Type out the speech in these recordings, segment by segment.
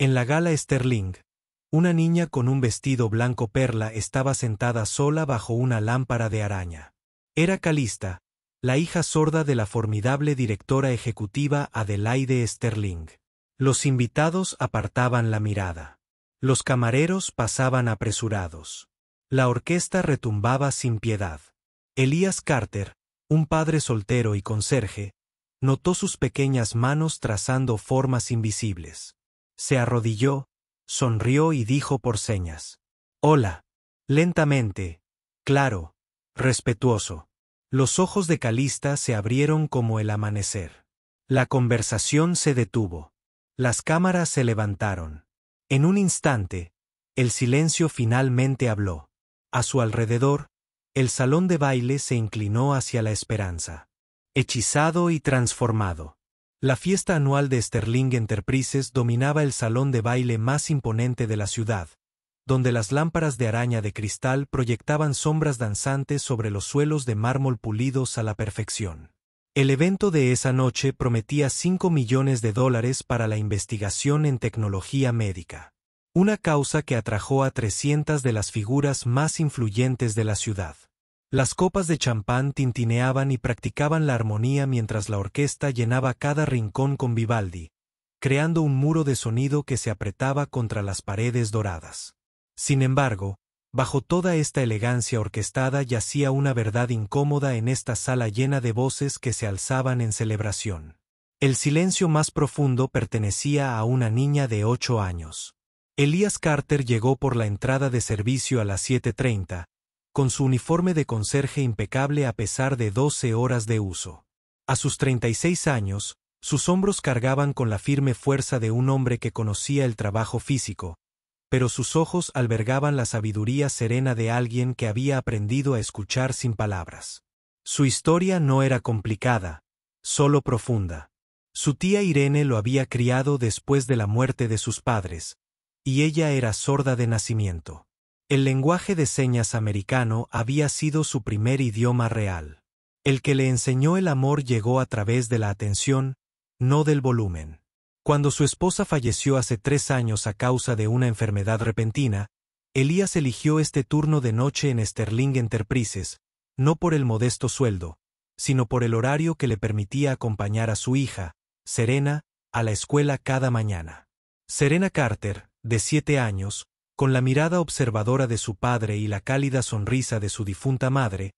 En la gala Sterling, una niña con un vestido blanco perla estaba sentada sola bajo una lámpara de araña. Era Calista, la hija sorda de la formidable directora ejecutiva Adelaide Sterling. Los invitados apartaban la mirada. Los camareros pasaban apresurados. La orquesta retumbaba sin piedad. Elias Carter, un padre soltero y conserje, notó sus pequeñas manos trazando formas invisibles. Se arrodilló, sonrió y dijo por señas: «Hola». Lentamente, claro, respetuoso. Los ojos de Calista se abrieron como el amanecer. La conversación se detuvo. Las cámaras se levantaron. En un instante, el silencio finalmente habló. A su alrededor, el salón de baile se inclinó hacia la esperanza. Hechizado y transformado. La fiesta anual de Sterling Enterprises dominaba el salón de baile más imponente de la ciudad, donde las lámparas de araña de cristal proyectaban sombras danzantes sobre los suelos de mármol pulidos a la perfección. El evento de esa noche prometía $5 millones para la investigación en tecnología médica. Una causa que atrajo a 300 de las figuras más influyentes de la ciudad. Las copas de champán tintineaban y practicaban la armonía mientras la orquesta llenaba cada rincón con Vivaldi, creando un muro de sonido que se apretaba contra las paredes doradas. Sin embargo, bajo toda esta elegancia orquestada yacía una verdad incómoda en esta sala llena de voces que se alzaban en celebración. El silencio más profundo pertenecía a una niña de 8 años. Elias Carter llegó por la entrada de servicio a las 7:30, con su uniforme de conserje impecable a pesar de 12 horas de uso. A sus 36 años, sus hombros cargaban con la firme fuerza de un hombre que conocía el trabajo físico, pero sus ojos albergaban la sabiduría serena de alguien que había aprendido a escuchar sin palabras. Su historia no era complicada, solo profunda. Su tía Irene lo había criado después de la muerte de sus padres, y ella era sorda de nacimiento. El lenguaje de señas americano había sido su primer idioma real. El que le enseñó el amor llegó a través de la atención, no del volumen. Cuando su esposa falleció hace 3 años a causa de una enfermedad repentina, Elías eligió este turno de noche en Sterling Enterprises, no por el modesto sueldo, sino por el horario que le permitía acompañar a su hija, Serena, a la escuela cada mañana. Serena Carter, de 7 años, con la mirada observadora de su padre y la cálida sonrisa de su difunta madre,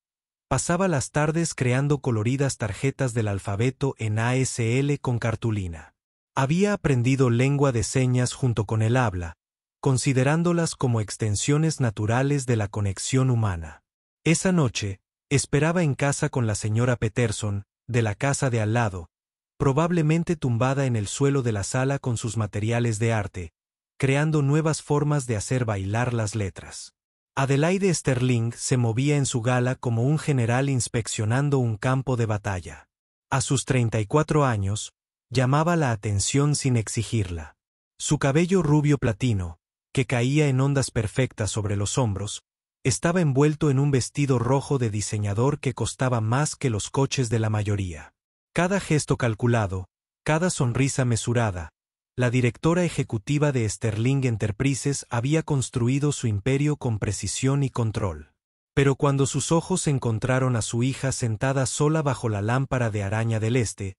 pasaba las tardes creando coloridas tarjetas del alfabeto en ASL con cartulina. Había aprendido lengua de señas junto con el habla, considerándolas como extensiones naturales de la conexión humana. Esa noche, esperaba en casa con la señora Peterson, de la casa de al lado, probablemente tumbada en el suelo de la sala con sus materiales de arte, creando nuevas formas de hacer bailar las letras. Adelaide Sterling se movía en su gala como un general inspeccionando un campo de batalla. A sus 34 años, llamaba la atención sin exigirla. Su cabello rubio platino, que caía en ondas perfectas sobre los hombros, estaba envuelto en un vestido rojo de diseñador que costaba más que los coches de la mayoría. Cada gesto calculado, cada sonrisa mesurada, la directora ejecutiva de Sterling Enterprises había construido su imperio con precisión y control. Pero cuando sus ojos encontraron a su hija sentada sola bajo la lámpara de araña del este,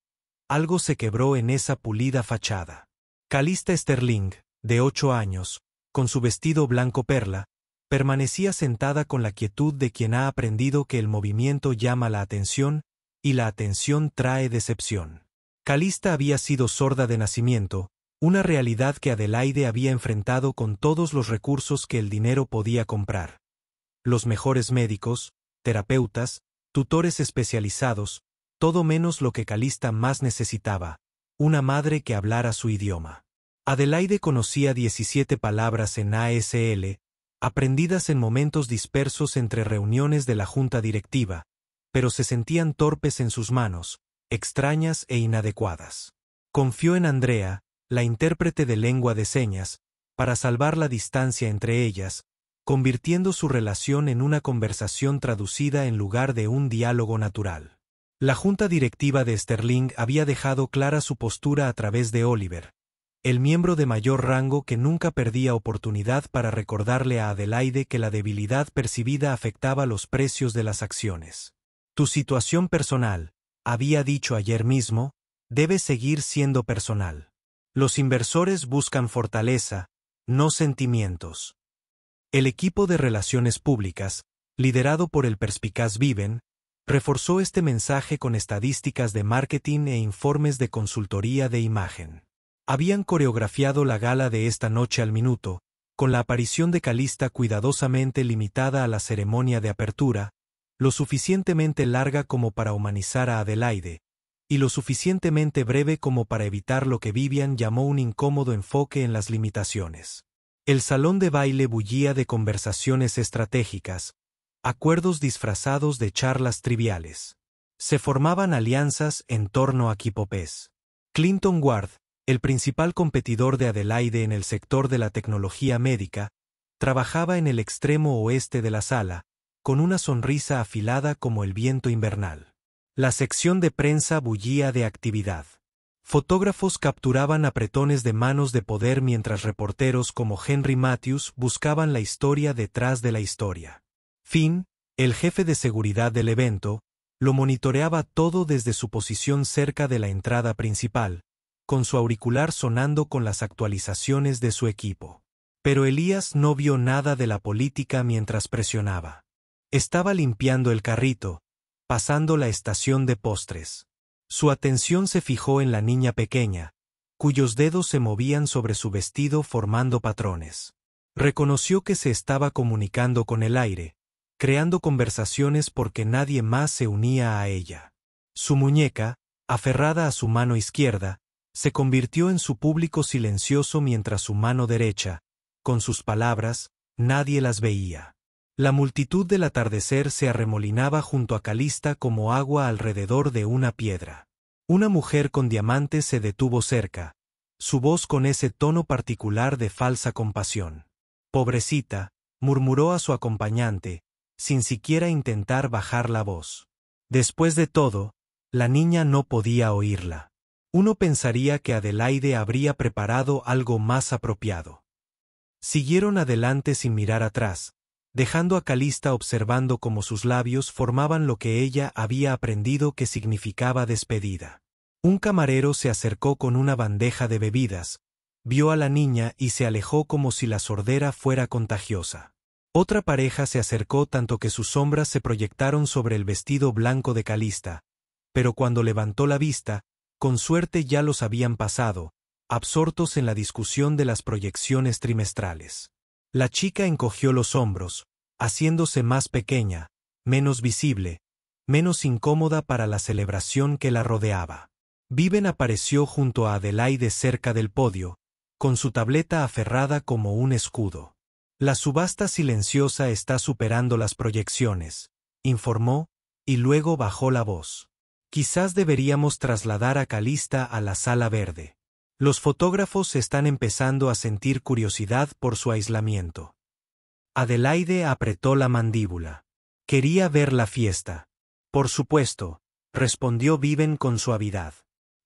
algo se quebró en esa pulida fachada. Calista Sterling, de 8 años, con su vestido blanco perla, permanecía sentada con la quietud de quien ha aprendido que el movimiento llama la atención y la atención trae decepción. Calista había sido sorda de nacimiento, una realidad que Adelaide había enfrentado con todos los recursos que el dinero podía comprar. Los mejores médicos, terapeutas, tutores especializados, todo menos lo que Calista más necesitaba, una madre que hablara su idioma. Adelaide conocía 17 palabras en ASL, aprendidas en momentos dispersos entre reuniones de la junta directiva, pero se sentían torpes en sus manos, extrañas e inadecuadas. Confió en Andrea, la intérprete de lengua de señas, para salvar la distancia entre ellas, convirtiendo su relación en una conversación traducida en lugar de un diálogo natural. La junta directiva de Sterling había dejado clara su postura a través de Oliver, el miembro de mayor rango que nunca perdía oportunidad para recordarle a Adelaide que la debilidad percibida afectaba los precios de las acciones. Tu situación personal, había dicho ayer mismo, debe seguir siendo personal. Los inversores buscan fortaleza, no sentimientos. El equipo de relaciones públicas, liderado por el perspicaz Viven, reforzó este mensaje con estadísticas de marketing e informes de consultoría de imagen. Habían coreografiado la gala de esta noche al minuto, con la aparición de Calista cuidadosamente limitada a la ceremonia de apertura, lo suficientemente larga como para humanizar a Adelaide, y lo suficientemente breve como para evitar lo que Vivian llamó un incómodo enfoque en las limitaciones. El salón de baile bullía de conversaciones estratégicas, acuerdos disfrazados de charlas triviales. Se formaban alianzas en torno a Kipopes. Clinton Ward, el principal competidor de Adelaide en el sector de la tecnología médica, trabajaba en el extremo oeste de la sala, con una sonrisa afilada como el viento invernal. La sección de prensa bullía de actividad. Fotógrafos capturaban apretones de manos de poder mientras reporteros como Henry Matthews buscaban la historia detrás de la historia. Finn, el jefe de seguridad del evento, lo monitoreaba todo desde su posición cerca de la entrada principal, con su auricular sonando con las actualizaciones de su equipo. Pero Elías no vio nada de la política mientras presionaba. Estaba limpiando el carrito, pasando la estación de postres. Su atención se fijó en la niña pequeña, cuyos dedos se movían sobre su vestido formando patrones. Reconoció que se estaba comunicando con el aire, creando conversaciones porque nadie más se unía a ella. Su muñeca, aferrada a su mano izquierda, se convirtió en su público silencioso mientras su mano derecha, con sus palabras, nadie las veía. La multitud del atardecer se arremolinaba junto a Calista como agua alrededor de una piedra. Una mujer con diamantes se detuvo cerca, su voz con ese tono particular de falsa compasión. Pobrecita, murmuró a su acompañante, sin siquiera intentar bajar la voz. Después de todo, la niña no podía oírla. Uno pensaría que Adelaide habría preparado algo más apropiado. Siguieron adelante sin mirar atrás, dejando a Calista observando cómo sus labios formaban lo que ella había aprendido que significaba despedida. Un camarero se acercó con una bandeja de bebidas, vio a la niña y se alejó como si la sordera fuera contagiosa. Otra pareja se acercó tanto que sus sombras se proyectaron sobre el vestido blanco de Calista, pero cuando levantó la vista, con suerte ya los habían pasado, absortos en la discusión de las proyecciones trimestrales. La chica encogió los hombros, haciéndose más pequeña, menos visible, menos incómoda para la celebración que la rodeaba. Viven apareció junto a Adelaide cerca del podio, con su tableta aferrada como un escudo. La subasta silenciosa está superando las proyecciones, informó, y luego bajó la voz. Quizás deberíamos trasladar a Calista a la sala verde. Los fotógrafos están empezando a sentir curiosidad por su aislamiento. Adelaide apretó la mandíbula. Quería ver la fiesta. Por supuesto, respondió Viven con suavidad.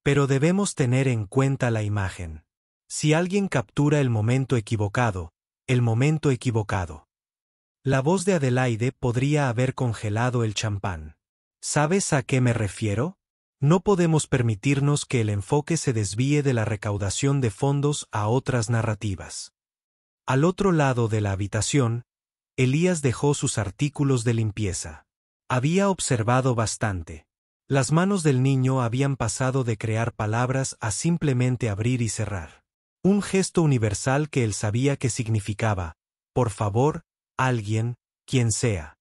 Pero debemos tener en cuenta la imagen. Si alguien captura el momento equivocado, el momento equivocado. La voz de Adelaide podría haber congelado el champán. ¿Sabes a qué me refiero? No podemos permitirnos que el enfoque se desvíe de la recaudación de fondos a otras narrativas. Al otro lado de la habitación, Elías dejó sus artículos de limpieza. Había observado bastante. Las manos del niño habían pasado de crear palabras a simplemente abrir y cerrar. Un gesto universal que él sabía que significaba, por favor, alguien, quien sea.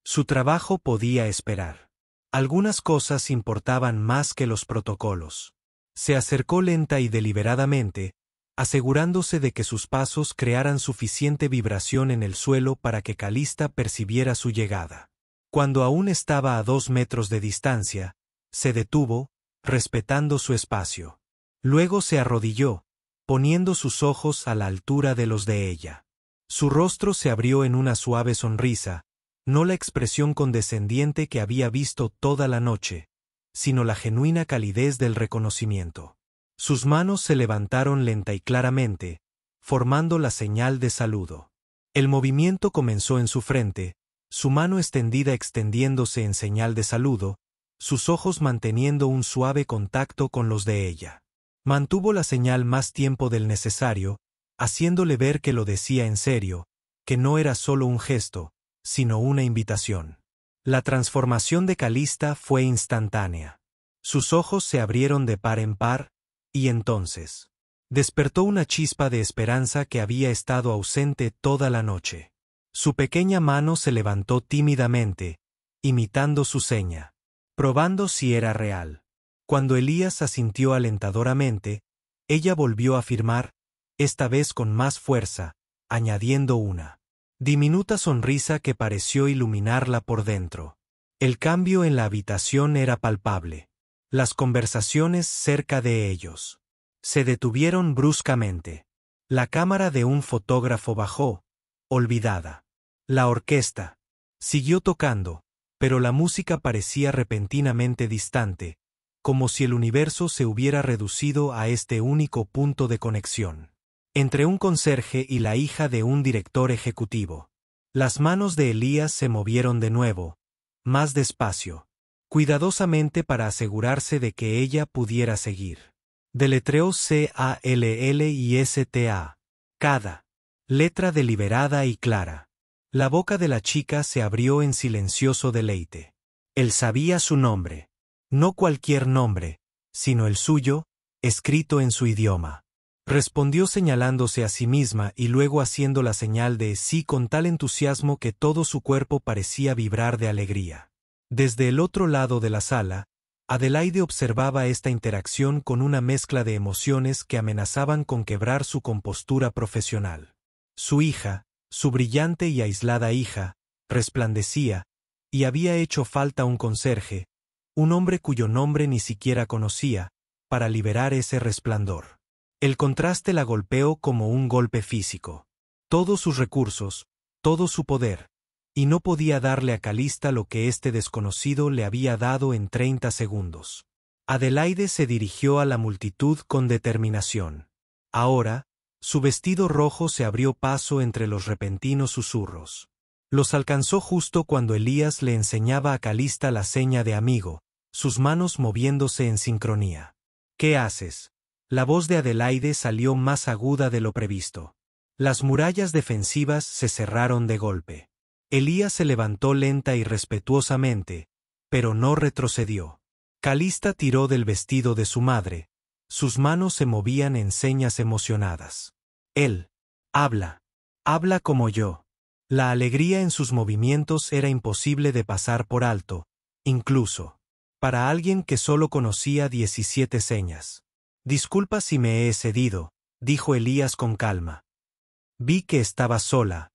Su trabajo podía esperar. Algunas cosas importaban más que los protocolos. Se acercó lenta y deliberadamente, asegurándose de que sus pasos crearan suficiente vibración en el suelo para que Calista percibiera su llegada. Cuando aún estaba a 2 metros de distancia, se detuvo, respetando su espacio. Luego se arrodilló, poniendo sus ojos a la altura de los de ella. Su rostro se abrió en una suave sonrisa, no la expresión condescendiente que había visto toda la noche, sino la genuina calidez del reconocimiento. Sus manos se levantaron lenta y claramente, formando la señal de saludo. El movimiento comenzó en su frente, su mano extendida extendiéndose en señal de saludo, sus ojos manteniendo un suave contacto con los de ella. Mantuvo la señal más tiempo del necesario, haciéndole ver que lo decía en serio, que no era solo un gesto, sino una invitación. La transformación de Calista fue instantánea. Sus ojos se abrieron de par en par, y entonces despertó una chispa de esperanza que había estado ausente toda la noche. Su pequeña mano se levantó tímidamente, imitando su seña, probando si era real. Cuando Elías asintió alentadoramente, ella volvió a afirmar, esta vez con más fuerza, añadiendo una diminuta sonrisa que pareció iluminarla por dentro. El cambio en la habitación era palpable. Las conversaciones cerca de ellos se detuvieron bruscamente. La cámara de un fotógrafo bajó, olvidada. La orquesta siguió tocando, pero la música parecía repentinamente distante, como si el universo se hubiera reducido a este único punto de conexión. Entre un conserje y la hija de un director ejecutivo. Las manos de Elías se movieron de nuevo, más despacio, cuidadosamente para asegurarse de que ella pudiera seguir. Deletreó CALLISTA. Cada letra deliberada y clara. La boca de la chica se abrió en silencioso deleite. Él sabía su nombre. No cualquier nombre, sino el suyo, escrito en su idioma. Respondió señalándose a sí misma y luego haciendo la señal de sí con tal entusiasmo que todo su cuerpo parecía vibrar de alegría. Desde el otro lado de la sala, Adelaide observaba esta interacción con una mezcla de emociones que amenazaban con quebrar su compostura profesional. Su hija, su brillante y aislada hija, resplandecía, y había hecho falta un conserje, un hombre cuyo nombre ni siquiera conocía, para liberar ese resplandor. El contraste la golpeó como un golpe físico. Todos sus recursos, todo su poder, y no podía darle a Calista lo que este desconocido le había dado en 30 segundos. Adelaide se dirigió a la multitud con determinación. Ahora, su vestido rojo se abrió paso entre los repentinos susurros. Los alcanzó justo cuando Elías le enseñaba a Calista la seña de amigo, sus manos moviéndose en sincronía. ¿Qué haces? La voz de Adelaide salió más aguda de lo previsto. Las murallas defensivas se cerraron de golpe. Elías se levantó lenta y respetuosamente, pero no retrocedió. Calista tiró del vestido de su madre. Sus manos se movían en señas emocionadas. Él. Habla. Habla como yo. La alegría en sus movimientos era imposible de pasar por alto, incluso para alguien que solo conocía 17 señas. Disculpa si me he excedido, dijo Elías con calma. Vi que estaba sola.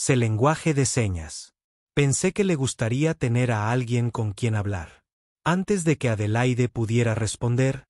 Sé lenguaje de señas. Pensé que le gustaría tener a alguien con quien hablar. Antes de que Adelaide pudiera responder,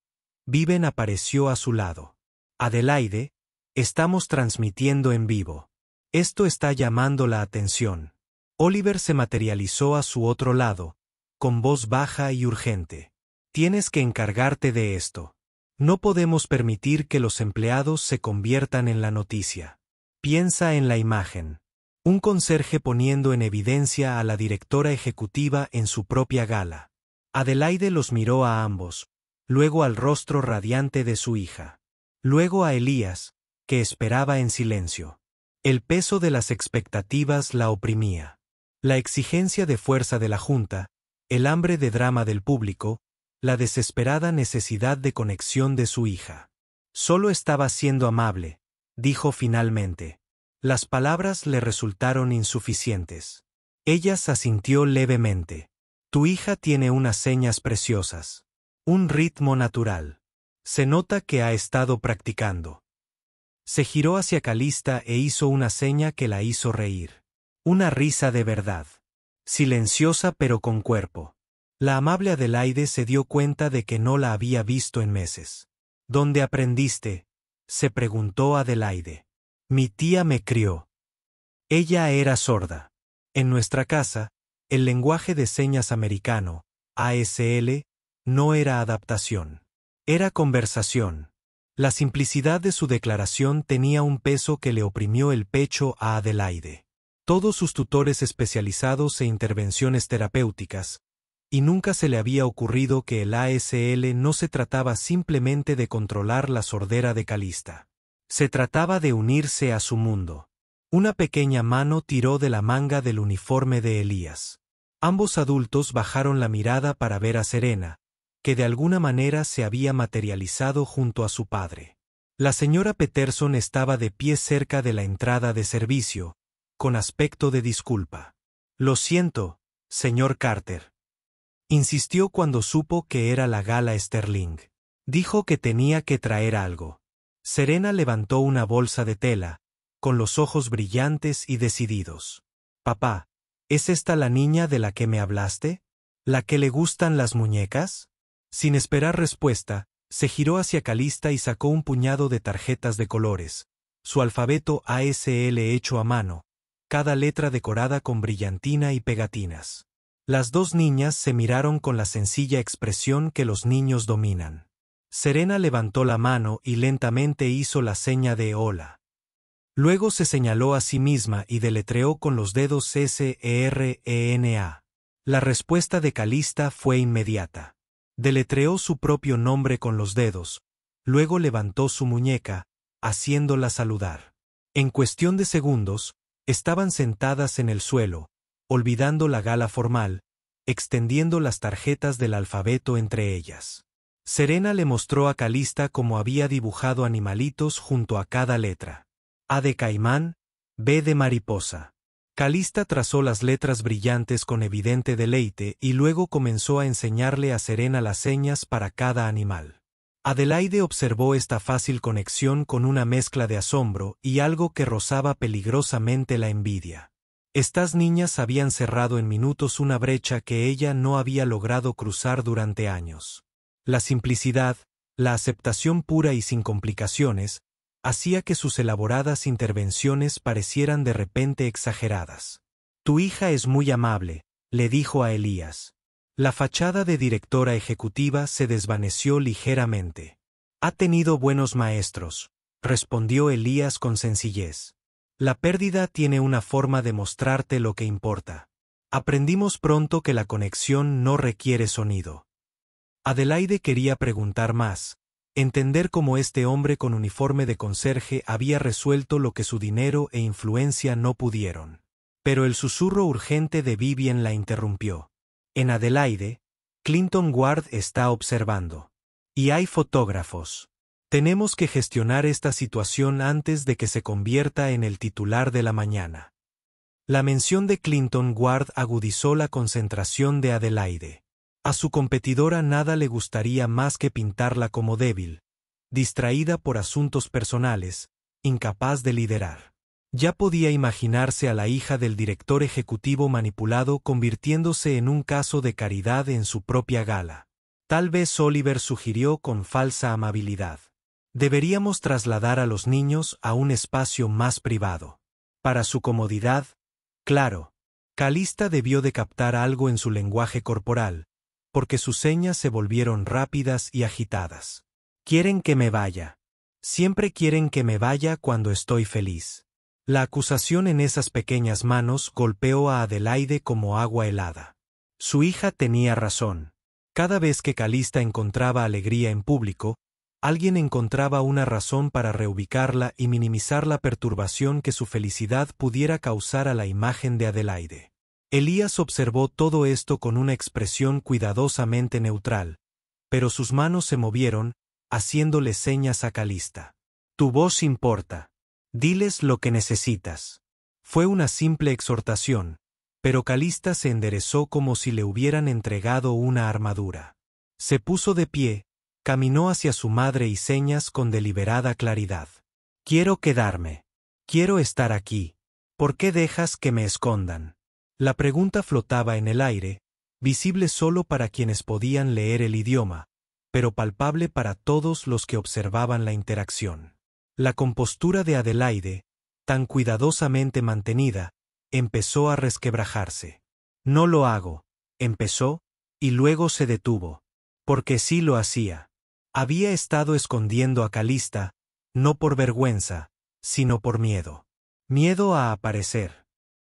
Viven apareció a su lado. Adelaide, estamos transmitiendo en vivo. Esto está llamando la atención. Oliver se materializó a su otro lado, con voz baja y urgente. Tienes que encargarte de esto. No podemos permitir que los empleados se conviertan en la noticia. Piensa en la imagen. Un conserje poniendo en evidencia a la directora ejecutiva en su propia gala. Adelaide los miró a ambos, luego al rostro radiante de su hija. Luego a Elías, que esperaba en silencio. El peso de las expectativas la oprimía. La exigencia de fuerza de la Junta, el hambre de drama del público, la desesperada necesidad de conexión de su hija. Solo estaba siendo amable, dijo finalmente. Las palabras le resultaron insuficientes. Ella asintió levemente. Tu hija tiene unas señas preciosas. Un ritmo natural. Se nota que ha estado practicando. Se giró hacia Calista e hizo una seña que la hizo reír. Una risa de verdad. Silenciosa pero con cuerpo. La amable Adelaide se dio cuenta de que no la había visto en meses. ¿Dónde aprendiste?, se preguntó Adelaide. Mi tía me crió. Ella era sorda. En nuestra casa, el lenguaje de señas americano, ASL, no era adaptación. Era conversación. La simplicidad de su declaración tenía un peso que le oprimió el pecho a Adelaide. Todos sus tutores especializados en intervenciones terapéuticas, y nunca se le había ocurrido que el ASL no se trataba simplemente de controlar la sordera de Calista. Se trataba de unirse a su mundo. Una pequeña mano tiró de la manga del uniforme de Elías. Ambos adultos bajaron la mirada para ver a Serena, que de alguna manera se había materializado junto a su padre. La señora Peterson estaba de pie cerca de la entrada de servicio, con aspecto de disculpa. «Lo siento, señor Carter», insistió cuando supo que era la gala Sterling. Dijo que tenía que traer algo. Serena levantó una bolsa de tela, con los ojos brillantes y decididos. «Papá, ¿es esta la niña de la que me hablaste? ¿La que le gustan las muñecas?» Sin esperar respuesta, se giró hacia Calista y sacó un puñado de tarjetas de colores, su alfabeto ASL hecho a mano, cada letra decorada con brillantina y pegatinas. Las dos niñas se miraron con la sencilla expresión que los niños dominan. Serena levantó la mano y lentamente hizo la seña de hola. Luego se señaló a sí misma y deletreó con los dedos SERENA. La respuesta de Calista fue inmediata. Deletreó su propio nombre con los dedos, luego levantó su muñeca, haciéndola saludar. En cuestión de segundos, estaban sentadas en el suelo, olvidando la gala formal, extendiendo las tarjetas del alfabeto entre ellas. Serena le mostró a Calista cómo había dibujado animalitos junto a cada letra. A de caimán, B de mariposa. Calista trazó las letras brillantes con evidente deleite y luego comenzó a enseñarle a Serena las señas para cada animal. Adelaide observó esta fácil conexión con una mezcla de asombro y algo que rozaba peligrosamente la envidia. Estas niñas habían cerrado en minutos una brecha que ella no había logrado cruzar durante años. La simplicidad, la aceptación pura y sin complicaciones, hacía que sus elaboradas intervenciones parecieran de repente exageradas. «Tu hija es muy amable», le dijo a Elías. La fachada de directora ejecutiva se desvaneció ligeramente. «Ha tenido buenos maestros», respondió Elías con sencillez. «La pérdida tiene una forma de mostrarte lo que importa. Aprendimos pronto que la conexión no requiere sonido». Adelaide quería preguntar más. Entender cómo este hombre con uniforme de conserje había resuelto lo que su dinero e influencia no pudieron. Pero el susurro urgente de Vivien la interrumpió. «En Adelaide, Clinton Ward está observando. Y hay fotógrafos. Tenemos que gestionar esta situación antes de que se convierta en el titular de la mañana». La mención de Clinton Ward agudizó la concentración de Adelaide. A su competidora nada le gustaría más que pintarla como débil, distraída por asuntos personales, incapaz de liderar. Ya podía imaginarse a la hija del director ejecutivo manipulado convirtiéndose en un caso de caridad en su propia gala. Tal vez Oliver sugirió con falsa amabilidad: «Deberíamos trasladar a los niños a un espacio más privado». Para su comodidad, claro. Calista debió de captar algo en su lenguaje corporal, porque sus señas se volvieron rápidas y agitadas. «Quieren que me vaya. Siempre quieren que me vaya cuando estoy feliz». La acusación en esas pequeñas manos golpeó a Adelaide como agua helada. Su hija tenía razón. Cada vez que Calista encontraba alegría en público, alguien encontraba una razón para reubicarla y minimizar la perturbación que su felicidad pudiera causar a la imagen de Adelaide. Elías observó todo esto con una expresión cuidadosamente neutral, pero sus manos se movieron, haciéndole señas a Calista. «Tu voz importa. Diles lo que necesitas». Fue una simple exhortación, pero Calista se enderezó como si le hubieran entregado una armadura. Se puso de pie, caminó hacia su madre y señas con deliberada claridad. «Quiero quedarme. Quiero estar aquí. ¿Por qué dejas que me escondan?». La pregunta flotaba en el aire, visible solo para quienes podían leer el idioma, pero palpable para todos los que observaban la interacción. La compostura de Adelaide, tan cuidadosamente mantenida, empezó a resquebrajarse. «No lo hago», empezó, y luego se detuvo. «Porque sí lo hacía». Había estado escondiendo a Calista, no por vergüenza, sino por miedo. Miedo a aparecer.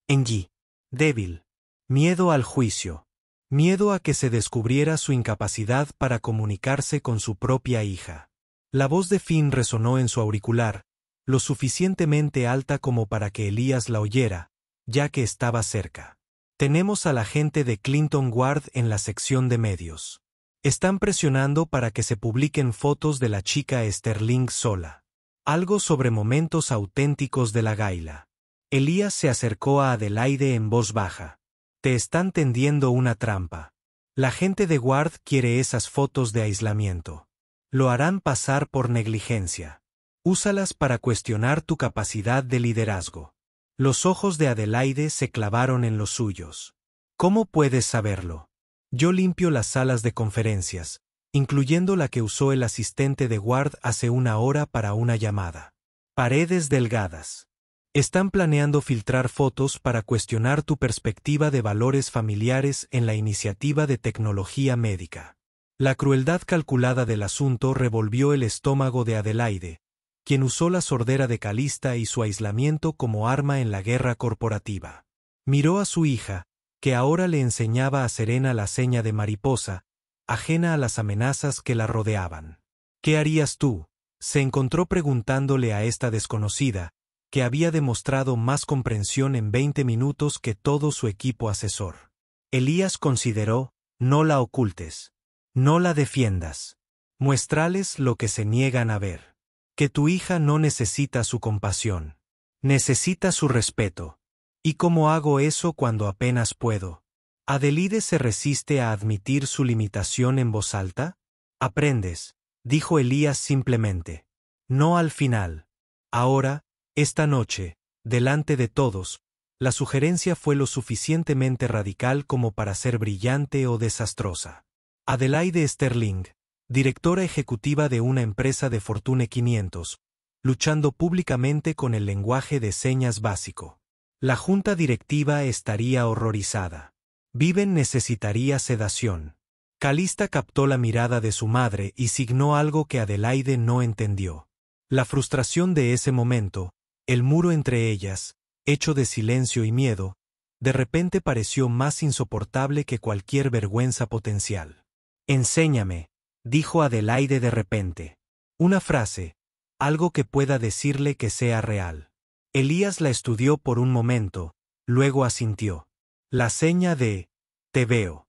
Engie. Débil. Miedo al juicio. Miedo a que se descubriera su incapacidad para comunicarse con su propia hija. La voz de Finn resonó en su auricular, lo suficientemente alta como para que Elías la oyera, ya que estaba cerca. Tenemos a la gente de Clinton Guard en la sección de medios. Están presionando para que se publiquen fotos de la chica Sterling sola. Algo sobre momentos auténticos de la gaila. Elías se acercó a Adelaide en voz baja. Te están tendiendo una trampa. La gente de Guard quiere esas fotos de aislamiento. Lo harán pasar por negligencia. Úsalas para cuestionar tu capacidad de liderazgo. Los ojos de Adelaide se clavaron en los suyos. ¿Cómo puedes saberlo? Yo limpio las salas de conferencias, incluyendo la que usó el asistente de Guard hace una hora para una llamada. Paredes delgadas. Están planeando filtrar fotos para cuestionar tu perspectiva de valores familiares en la iniciativa de tecnología médica. La crueldad calculada del asunto revolvió el estómago de Adelaide, quien usó la sordera de Calista y su aislamiento como arma en la guerra corporativa. Miró a su hija, que ahora le enseñaba a Serena la seña de mariposa, ajena a las amenazas que la rodeaban. ¿Qué harías tú? Se encontró preguntándole a esta desconocida, que había demostrado más comprensión en 20 minutos que todo su equipo asesor. Elías consideró, no la ocultes. No la defiendas. Muéstrales lo que se niegan a ver. Que tu hija no necesita su compasión. Necesita su respeto. ¿Y cómo hago eso cuando apenas puedo? ¿Adelaide se resiste a admitir su limitación en voz alta? Aprendes, dijo Elías simplemente. No al final. Ahora, esta noche, delante de todos, la sugerencia fue lo suficientemente radical como para ser brillante o desastrosa. Adelaide Sterling, directora ejecutiva de una empresa de Fortune 500, luchando públicamente con el lenguaje de señas básico. La junta directiva estaría horrorizada. Viven necesitaría sedación. Calista captó la mirada de su madre y signó algo que Adelaide no entendió. La frustración de ese momento, el muro entre ellas, hecho de silencio y miedo, de repente pareció más insoportable que cualquier vergüenza potencial. Enséñame, dijo Adelaide de repente. Una frase, algo que pueda decirle que sea real. Elías la estudió por un momento, luego asintió. La seña de «te veo».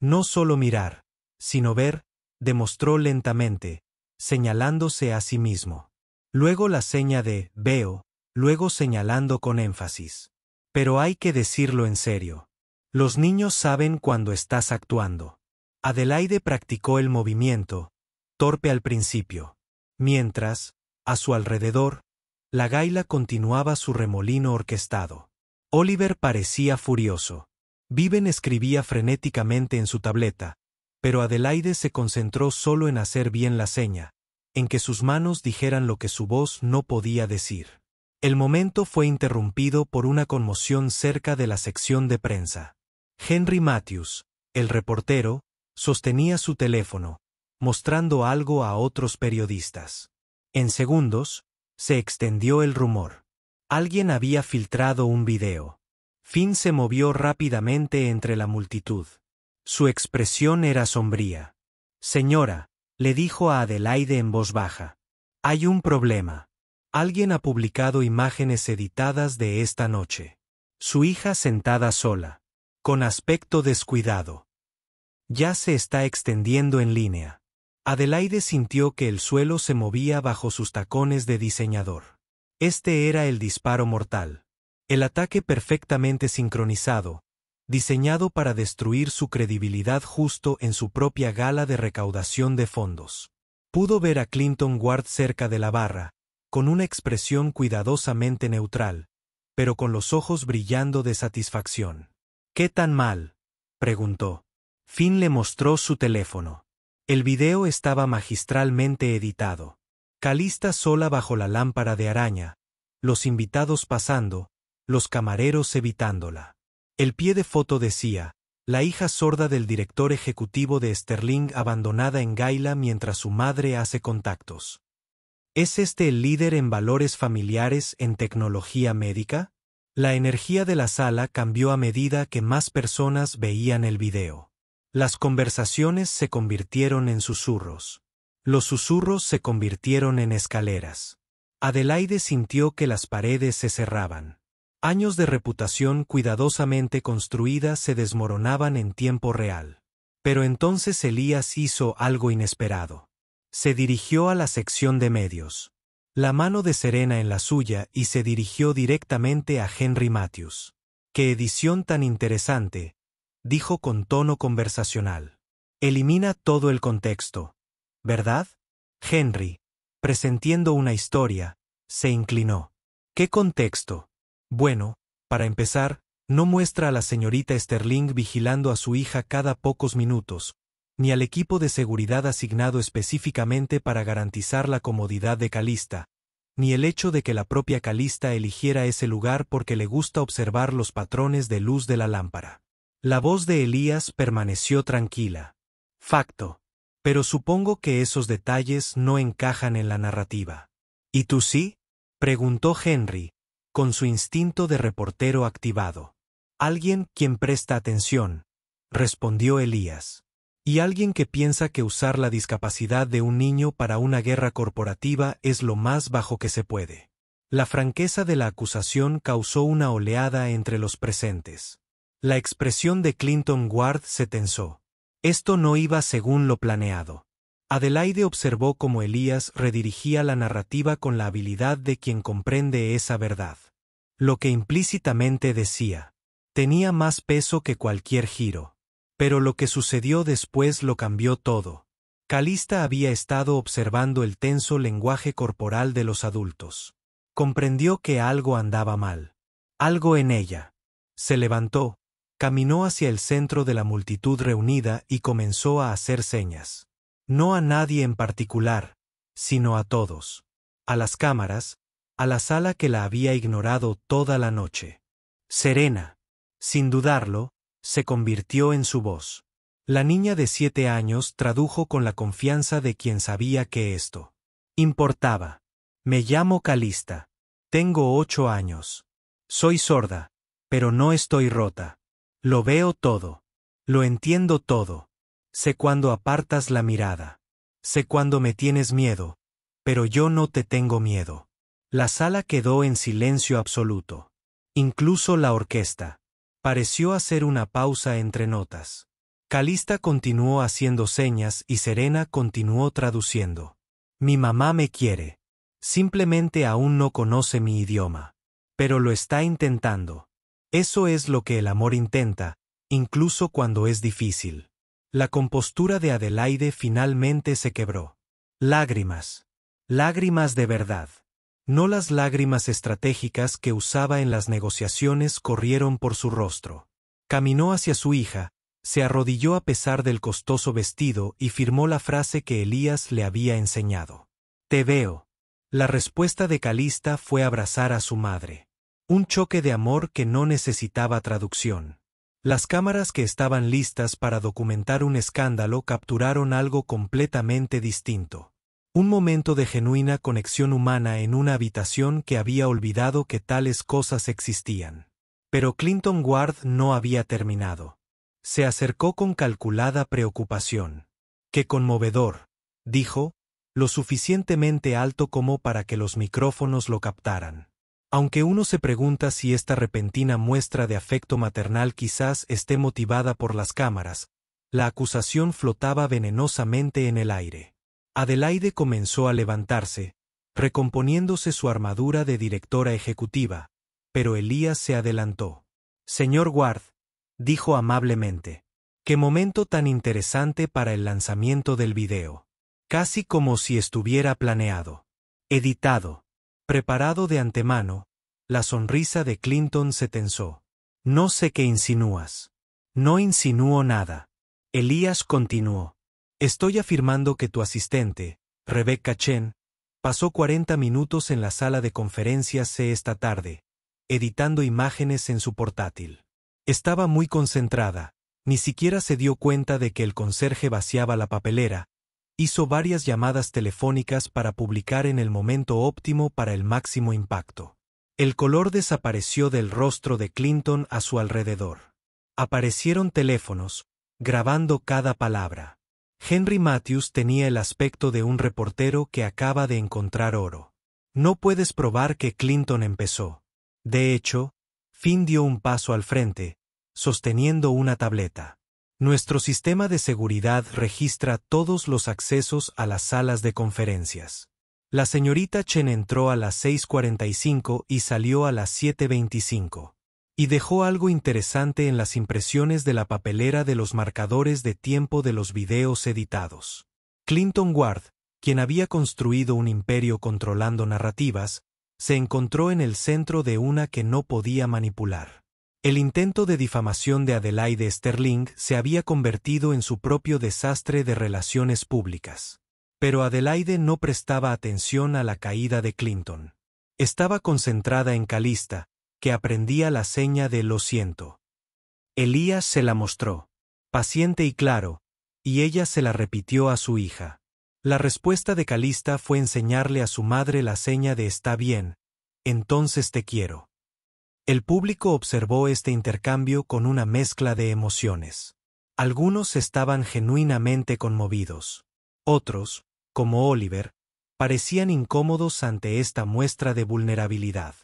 No solo mirar, sino ver, demostró lentamente, señalándose a sí mismo. Luego la seña de «veo», luego señalando con énfasis. Pero hay que decirlo en serio. Los niños saben cuando estás actuando. Adelaide practicó el movimiento, torpe al principio. Mientras, a su alrededor, la gaila continuaba su remolino orquestado. Oliver parecía furioso. Viven escribía frenéticamente en su tableta, pero Adelaide se concentró solo en hacer bien la seña, en que sus manos dijeran lo que su voz no podía decir. El momento fue interrumpido por una conmoción cerca de la sección de prensa. Henry Matthews, el reportero, sostenía su teléfono, mostrando algo a otros periodistas. En segundos, se extendió el rumor. Alguien había filtrado un video. Finn se movió rápidamente entre la multitud. Su expresión era sombría. Señora, le dijo a Adelaide en voz baja. Hay un problema. Alguien ha publicado imágenes editadas de esta noche. Su hija sentada sola, con aspecto descuidado. Ya se está extendiendo en línea. Adelaide sintió que el suelo se movía bajo sus tacones de diseñador. Este era el disparo mortal. El ataque perfectamente sincronizado, diseñado para destruir su credibilidad justo en su propia gala de recaudación de fondos. Pudo ver a Clinton Guard cerca de la barra, con una expresión cuidadosamente neutral, pero con los ojos brillando de satisfacción. ¿Qué tan mal?, preguntó. Finn le mostró su teléfono. El video estaba magistralmente editado. Calista sola bajo la lámpara de araña, los invitados pasando, los camareros evitándola. El pie de foto decía, la hija sorda del director ejecutivo de Sterling abandonada en Gaila mientras su madre hace contactos. ¿Es este el líder en valores familiares en tecnología médica? La energía de la sala cambió a medida que más personas veían el video. Las conversaciones se convirtieron en susurros. Los susurros se convirtieron en escaleras. Adelaide sintió que las paredes se cerraban. Años de reputación cuidadosamente construida se desmoronaban en tiempo real. Pero entonces Elías hizo algo inesperado. Se dirigió a la sección de medios. La mano de Serena en la suya y se dirigió directamente a Henry Matthews. «¡Qué edición tan interesante!», dijo con tono conversacional. «Elimina todo el contexto, ¿verdad?». Henry, presintiendo una historia, se inclinó. «¿Qué contexto?». «Bueno, para empezar, no muestra a la señorita Sterling vigilando a su hija cada pocos minutos, ni al equipo de seguridad asignado específicamente para garantizar la comodidad de Calista, ni el hecho de que la propia Calista eligiera ese lugar porque le gusta observar los patrones de luz de la lámpara». La voz de Elías permaneció tranquila. «Facto. Pero supongo que esos detalles no encajan en la narrativa». «¿Y tú sí?», preguntó Henry, con su instinto de reportero activado. «Alguien quien presta atención», respondió Elías. «Y alguien que piensa que usar la discapacidad de un niño para una guerra corporativa es lo más bajo que se puede». La franqueza de la acusación causó una oleada entre los presentes. La expresión de Clinton Ward se tensó. Esto no iba según lo planeado. Adelaide observó cómo Elías redirigía la narrativa con la habilidad de quien comprende esa verdad. Lo que implícitamente decía tenía más peso que cualquier giro. Pero lo que sucedió después lo cambió todo. Calista había estado observando el tenso lenguaje corporal de los adultos. Comprendió que algo andaba mal. Algo en ella. Se levantó, caminó hacia el centro de la multitud reunida y comenzó a hacer señas. No a nadie en particular, sino a todos. A las cámaras, a la sala que la había ignorado toda la noche. Serena, sin dudarlo, se convirtió en su voz. La niña de 7 años tradujo con la confianza de quien sabía que esto importaba. «Me llamo Calista. Tengo 8 años. Soy sorda, pero no estoy rota. Lo veo todo. Lo entiendo todo. Sé cuando apartas la mirada. Sé cuando me tienes miedo, pero yo no te tengo miedo». La sala quedó en silencio absoluto. Incluso la orquesta. Pareció hacer una pausa entre notas. Calista continuó haciendo señas y Serena continuó traduciendo. «Mi mamá me quiere. Simplemente aún no conoce mi idioma. Pero lo está intentando. Eso es lo que el amor intenta, incluso cuando es difícil». La compostura de Adelaide finalmente se quebró. Lágrimas. Lágrimas de verdad. No las lágrimas estratégicas que usaba en las negociaciones corrieron por su rostro. Caminó hacia su hija, se arrodilló a pesar del costoso vestido y firmó la frase que Elías le había enseñado. «Te veo». La respuesta de Calista fue abrazar a su madre. Un choque de amor que no necesitaba traducción. Las cámaras que estaban listas para documentar un escándalo capturaron algo completamente distinto. Un momento de genuina conexión humana en una habitación que había olvidado que tales cosas existían. Pero Clinton Ward no había terminado. Se acercó con calculada preocupación. «Qué conmovedor», dijo, lo suficientemente alto como para que los micrófonos lo captaran. Aunque uno se pregunta si esta repentina muestra de afecto maternal quizás esté motivada por las cámaras, la acusación flotaba venenosamente en el aire. Adelaide comenzó a levantarse, recomponiéndose su armadura de directora ejecutiva, pero Elías se adelantó. «Señor Ward», dijo amablemente. «Qué momento tan interesante para el lanzamiento del video. Casi como si estuviera planeado. Editado. Preparado de antemano». La sonrisa de Clinton se tensó. «No sé qué insinúas». «No insinúo nada». Elías continuó. «Estoy afirmando que tu asistente, Rebecca Chen, pasó 40 minutos en la sala de conferencias esta tarde, editando imágenes en su portátil. Estaba muy concentrada, Ni siquiera se dio cuenta de que el conserje vaciaba la papelera. Hizo varias llamadas telefónicas para publicar en el momento óptimo para el máximo impacto. El color desapareció del rostro de Clinton a su alrededor. Aparecieron teléfonos, grabando cada palabra. Henry Matthews tenía el aspecto de un reportero que acaba de encontrar oro. No puedes probar que Clinton empezó. De hecho, Finn dio un paso al frente, sosteniendo una tableta. Nuestro sistema de seguridad registra todos los accesos a las salas de conferencias. La señorita Chen entró a las 6:45 y salió a las 7:25. Y dejó algo interesante en las impresiones de la papelera de los marcadores de tiempo de los videos editados. Clinton Ward, quien había construido un imperio controlando narrativas, se encontró en el centro de una que no podía manipular. El intento de difamación de Adelaide Sterling se había convertido en su propio desastre de relaciones públicas. Pero Adelaide no prestaba atención a la caída de Clinton. Estaba concentrada en Calista, que aprendía la seña de lo siento. Elías se la mostró, paciente y claro, y ella se la repitió a su hija. La respuesta de Calista fue enseñarle a su madre la seña de está bien, entonces te quiero. El público observó este intercambio con una mezcla de emociones. Algunos estaban genuinamente conmovidos. Otros, como Oliver, parecían incómodos ante esta muestra de vulnerabilidad.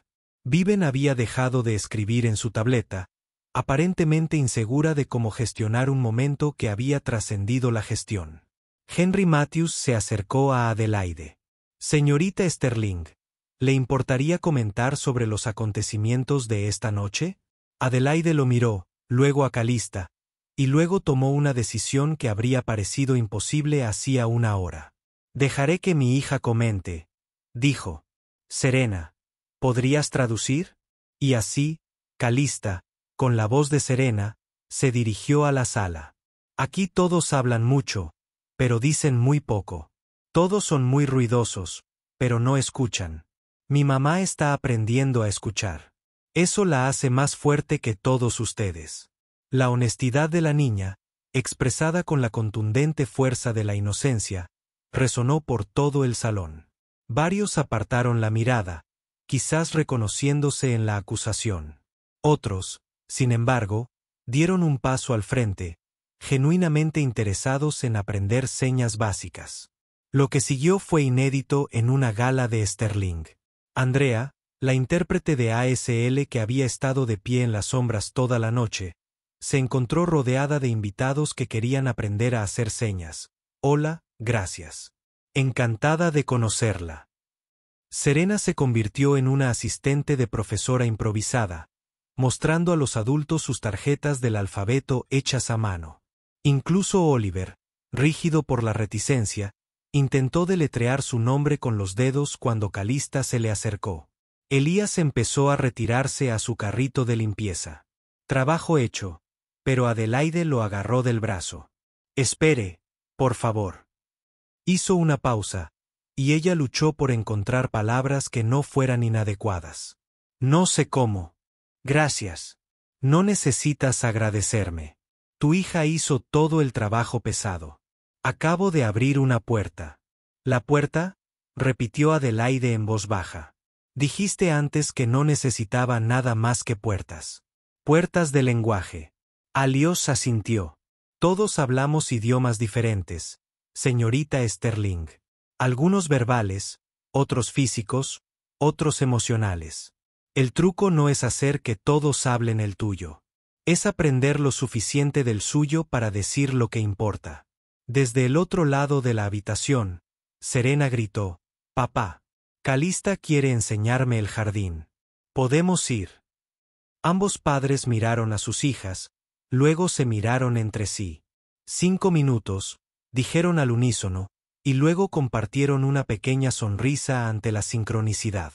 Viven había dejado de escribir en su tableta, aparentemente insegura de cómo gestionar un momento que había trascendido la gestión. Henry Matthews se acercó a Adelaide. Señorita Sterling, ¿le importaría comentar sobre los acontecimientos de esta noche? Adelaide lo miró, luego a Calista, y luego tomó una decisión que habría parecido imposible hacía una hora. Dejaré que mi hija comente, dijo. Serena, ¿podrías traducir? Y así, Calista, con la voz de Serena, se dirigió a la sala. Aquí todos hablan mucho, pero dicen muy poco. Todos son muy ruidosos, pero no escuchan. Mi mamá está aprendiendo a escuchar. Eso la hace más fuerte que todos ustedes. La honestidad de la niña, expresada con la contundente fuerza de la inocencia, resonó por todo el salón. Varios apartaron la mirada, quizás reconociéndose en la acusación. Otros, sin embargo, dieron un paso al frente, genuinamente interesados en aprender señas básicas. Lo que siguió fue inédito en una gala de Sterling. Andrea, la intérprete de ASL que había estado de pie en las sombras toda la noche, se encontró rodeada de invitados que querían aprender a hacer señas. Hola, gracias. Encantada de conocerla. Serena se convirtió en una asistente de profesora improvisada, mostrando a los adultos sus tarjetas del alfabeto hechas a mano. Incluso Oliver, rígido por la reticencia, intentó deletrear su nombre con los dedos cuando Calista se le acercó. Elías empezó a retirarse a su carrito de limpieza. Trabajo hecho, pero Adelaide lo agarró del brazo. Espere, por favor. Hizo una pausa, y ella luchó por encontrar palabras que no fueran inadecuadas. No sé cómo. Gracias. No necesitas agradecerme. Tu hija hizo todo el trabajo pesado. Acabo de abrir una puerta. ¿La puerta? Repitió Adelaide en voz baja. Dijiste antes que no necesitaba nada más que puertas. Puertas de lenguaje. Alios asintió. Todos hablamos idiomas diferentes, señorita Sterling. Algunos verbales, otros físicos, otros emocionales. El truco no es hacer que todos hablen el tuyo. Es aprender lo suficiente del suyo para decir lo que importa. Desde el otro lado de la habitación, Serena gritó, «Papá, Calista quiere enseñarme el jardín. ¿Podemos ir?» Ambos padres miraron a sus hijas, luego se miraron entre sí. 5 minutos, dijeron al unísono, y luego compartieron una pequeña sonrisa ante la sincronicidad.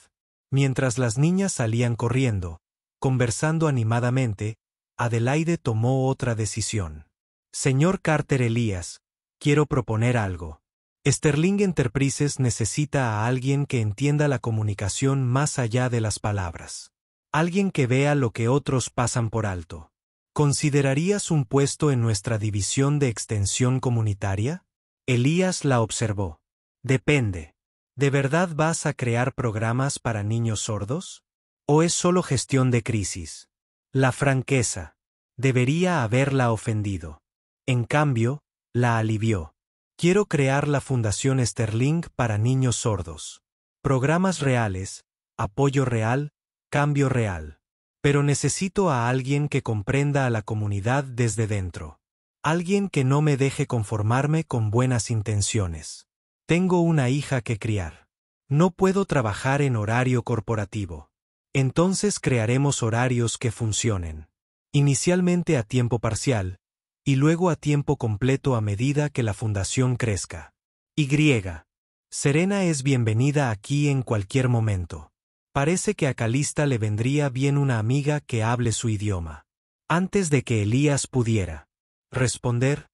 Mientras las niñas salían corriendo, conversando animadamente, Adelaide tomó otra decisión. Señor Carter Elías, quiero proponer algo. Sterling Enterprises necesita a alguien que entienda la comunicación más allá de las palabras. Alguien que vea lo que otros pasan por alto. ¿Considerarías un puesto en nuestra división de extensión comunitaria? Elías la observó. Depende. ¿De verdad vas a crear programas para niños sordos? ¿O es solo gestión de crisis? La franqueza. Debería haberla ofendido. En cambio, la alivió. Quiero crear la Fundación Sterling para niños sordos. Programas reales, apoyo real, cambio real. Pero necesito a alguien que comprenda a la comunidad desde dentro. Alguien que no me deje conformarme con buenas intenciones. Tengo una hija que criar. No puedo trabajar en horario corporativo. Entonces crearemos horarios que funcionen. Inicialmente a tiempo parcial, y luego a tiempo completo a medida que la fundación crezca. Y. Serena es bienvenida aquí en cualquier momento. Parece que a Calista le vendría bien una amiga que hable su idioma. Antes de que Elías pudiera responder,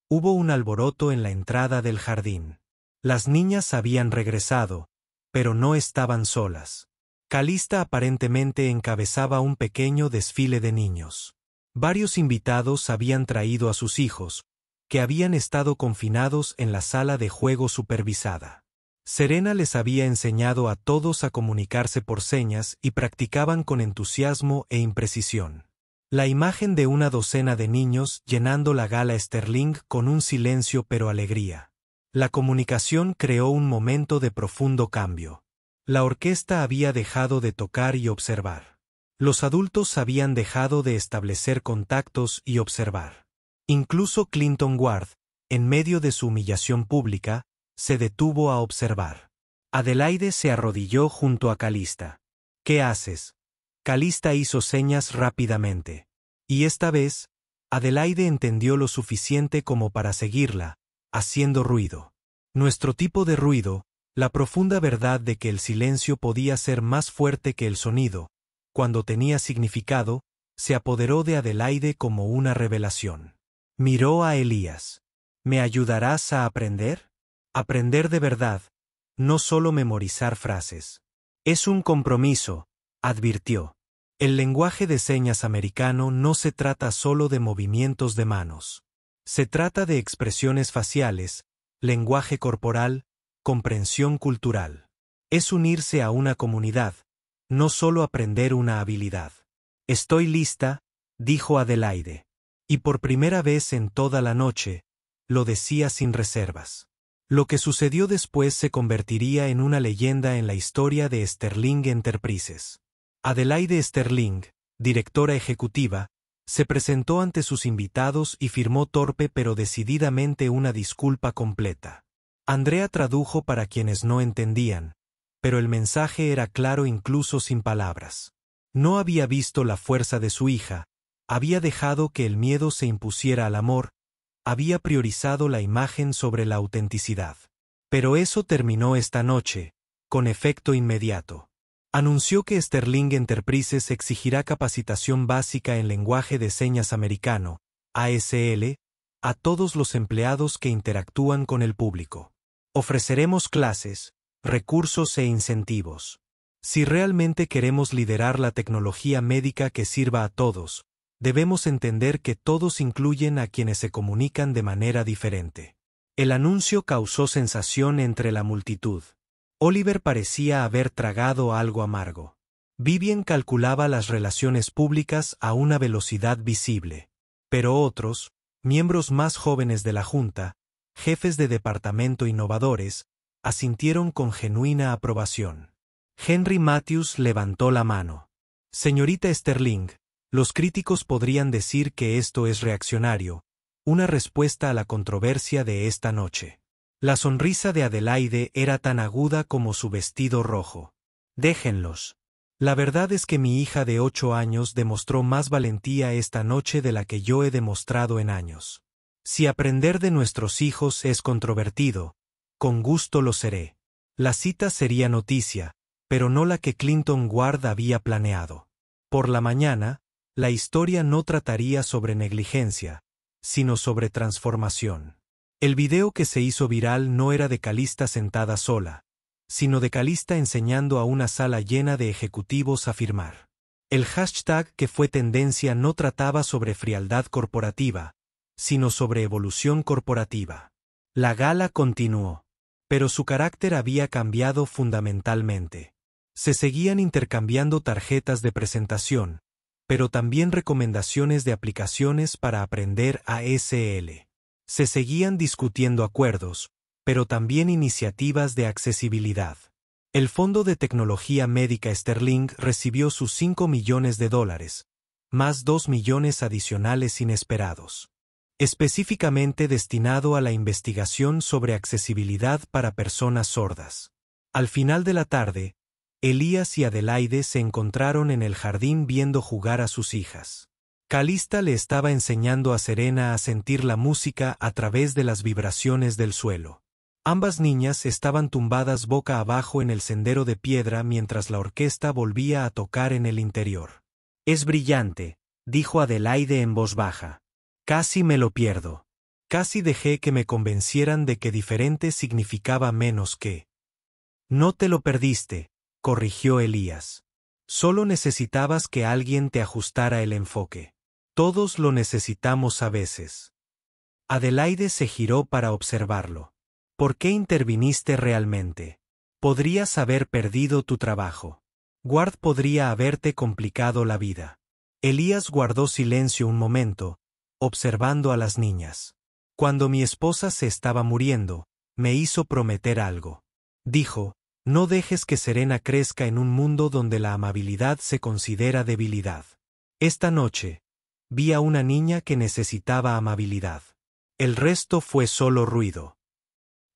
hubo un alboroto en la entrada del jardín. Las niñas habían regresado, pero no estaban solas. Calista aparentemente encabezaba un pequeño desfile de niños. Varios invitados habían traído a sus hijos, que habían estado confinados en la sala de juego supervisada. Serena les había enseñado a todos a comunicarse por señas y practicaban con entusiasmo e imprecisión. La imagen de una docena de niños llenando la gala Sterling con un silencio pero alegría. La comunicación creó un momento de profundo cambio. La orquesta había dejado de tocar y observar. Los adultos habían dejado de establecer contactos y observar. Incluso Clinton Ward, en medio de su humillación pública, se detuvo a observar. Adelaide se arrodilló junto a Calista. ¿Qué haces? Calista hizo señas rápidamente. Y esta vez, Adelaide entendió lo suficiente como para seguirla, haciendo ruido. Nuestro tipo de ruido, la profunda verdad de que el silencio podía ser más fuerte que el sonido, cuando tenía significado, se apoderó de Adelaide como una revelación. Miró a Elías. ¿Me ayudarás a aprender? Aprender de verdad, no solo memorizar frases. Es un compromiso, advirtió. El lenguaje de señas americano no se trata solo de movimientos de manos. Se trata de expresiones faciales, lenguaje corporal, comprensión cultural. Es unirse a una comunidad, no solo aprender una habilidad. Estoy lista, dijo Adelaide. Y por primera vez en toda la noche, lo decía sin reservas. Lo que sucedió después se convertiría en una leyenda en la historia de Sterling Enterprises. Adelaide Sterling, directora ejecutiva, se presentó ante sus invitados y firmó torpe pero decididamente una disculpa completa. Andrea tradujo para quienes no entendían, pero el mensaje era claro incluso sin palabras. No había visto la fuerza de su hija, había dejado que el miedo se impusiera al amor, había priorizado la imagen sobre la autenticidad. Pero eso terminó esta noche, con efecto inmediato. Anunció que Sterling Enterprises exigirá capacitación básica en lenguaje de señas americano, ASL, a todos los empleados que interactúan con el público. Ofreceremos clases, recursos e incentivos. Si realmente queremos liderar la tecnología médica que sirva a todos, debemos entender que todos incluyen a quienes se comunican de manera diferente. El anuncio causó sensación entre la multitud. Oliver parecía haber tragado algo amargo. Vivien calculaba las relaciones públicas a una velocidad visible. Pero otros, miembros más jóvenes de la Junta, jefes de departamento innovadores, asintieron con genuina aprobación. Henry Matthews levantó la mano. Señorita Sterling, los críticos podrían decir que esto es reaccionario, una respuesta a la controversia de esta noche. La sonrisa de Adelaide era tan aguda como su vestido rojo. Déjenlos. La verdad es que mi hija de 8 años demostró más valentía esta noche de la que yo he demostrado en años. Si aprender de nuestros hijos es controvertido, con gusto lo seré. La cita sería noticia, pero no la que Clinton Ward había planeado. Por la mañana, la historia no trataría sobre negligencia, sino sobre transformación. El video que se hizo viral no era de Calista sentada sola, sino de Calista enseñando a una sala llena de ejecutivos a firmar. El hashtag que fue tendencia no trataba sobre frialdad corporativa, sino sobre evolución corporativa. La gala continuó, pero su carácter había cambiado fundamentalmente. Se seguían intercambiando tarjetas de presentación, pero también recomendaciones de aplicaciones para aprender ASL. Se seguían discutiendo acuerdos, pero también iniciativas de accesibilidad. El Fondo de Tecnología Médica Sterling recibió sus $5 millones, más 2 millones adicionales inesperados, específicamente destinado a la investigación sobre accesibilidad para personas sordas. Al final de la tarde, Elías y Adelaide se encontraron en el jardín viendo jugar a sus hijas. Calista le estaba enseñando a Serena a sentir la música a través de las vibraciones del suelo. Ambas niñas estaban tumbadas boca abajo en el sendero de piedra mientras la orquesta volvía a tocar en el interior. «Es brillante», dijo Adelaide en voz baja. «Casi me lo pierdo. Casi dejé que me convencieran de que diferente significaba menos que». «No te lo perdiste», corrigió Elías. «Solo necesitabas que alguien te ajustara el enfoque. Todos lo necesitamos a veces». Adelaide se giró para observarlo. «¿Por qué interviniste realmente? Podrías haber perdido tu trabajo. Ward podría haberte complicado la vida». Elías guardó silencio un momento, observando a las niñas. «Cuando mi esposa se estaba muriendo, me hizo prometer algo. Dijo, no dejes que Serena crezca en un mundo donde la amabilidad se considera debilidad. Esta noche, vi a una niña que necesitaba amabilidad. El resto fue solo ruido».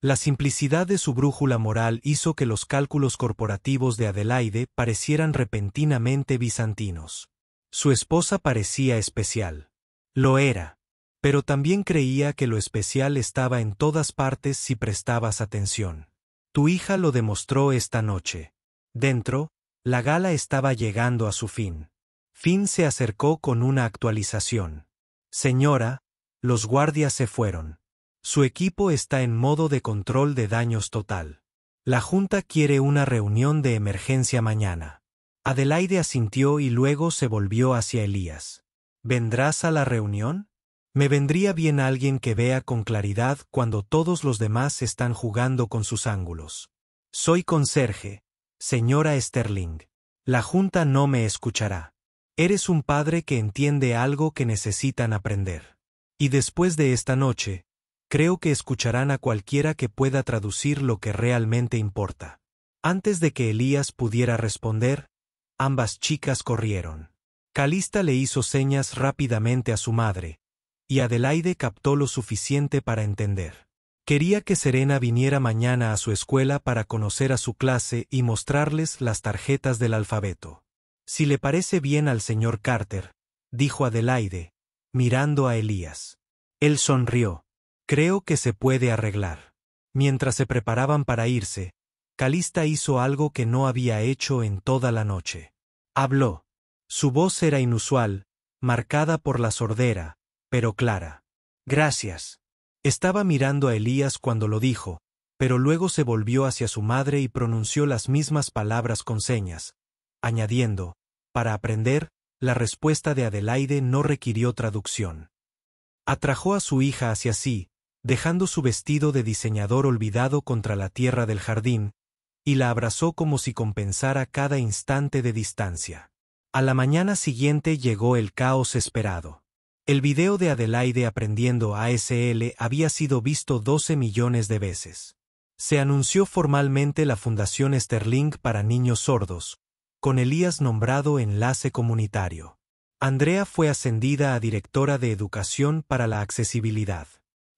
La simplicidad de su brújula moral hizo que los cálculos corporativos de Adelaide parecieran repentinamente bizantinos. Su esposa parecía especial. Lo era. Pero también creía que lo especial estaba en todas partes si prestabas atención. Tu hija lo demostró esta noche. Dentro, la gala estaba llegando a su fin. Finn se acercó con una actualización. «Señora, los guardias se fueron. Su equipo está en modo de control de daños total. La Junta quiere una reunión de emergencia mañana». Adelaide asintió y luego se volvió hacia Elías. «¿Vendrás a la reunión? Me vendría bien alguien que vea con claridad cuando todos los demás están jugando con sus ángulos. Soy conserje, señora Sterling. La Junta no me escuchará. Eres un padre que entiende algo que necesitan aprender. Y después de esta noche, creo que escucharán a cualquiera que pueda traducir lo que realmente importa». Antes de que Elías pudiera responder, ambas chicas corrieron. Calista le hizo señas rápidamente a su madre, y Adelaide captó lo suficiente para entender. Quería que Serena viniera mañana a su escuela para conocer a su clase y mostrarles las tarjetas del alfabeto. «Si le parece bien al señor Carter», dijo Adelaide, mirando a Elías. Él sonrió. «Creo que se puede arreglar». Mientras se preparaban para irse, Calista hizo algo que no había hecho en toda la noche. Habló. Su voz era inusual, marcada por la sordera, pero clara. «Gracias». Estaba mirando a Elías cuando lo dijo, pero luego se volvió hacia su madre y pronunció las mismas palabras con señas, añadiendo, para aprender, la respuesta de Adelaide no requirió traducción. Atrajo a su hija hacia sí, dejando su vestido de diseñador olvidado contra la tierra del jardín, y la abrazó como si compensara cada instante de distancia. A la mañana siguiente llegó el caos esperado. El video de Adelaide aprendiendo ASL había sido visto 12 millones de veces. Se anunció formalmente la Fundación Sterling para Niños Sordos, con Elías nombrado enlace comunitario. Andrea fue ascendida a directora de Educación para la Accesibilidad.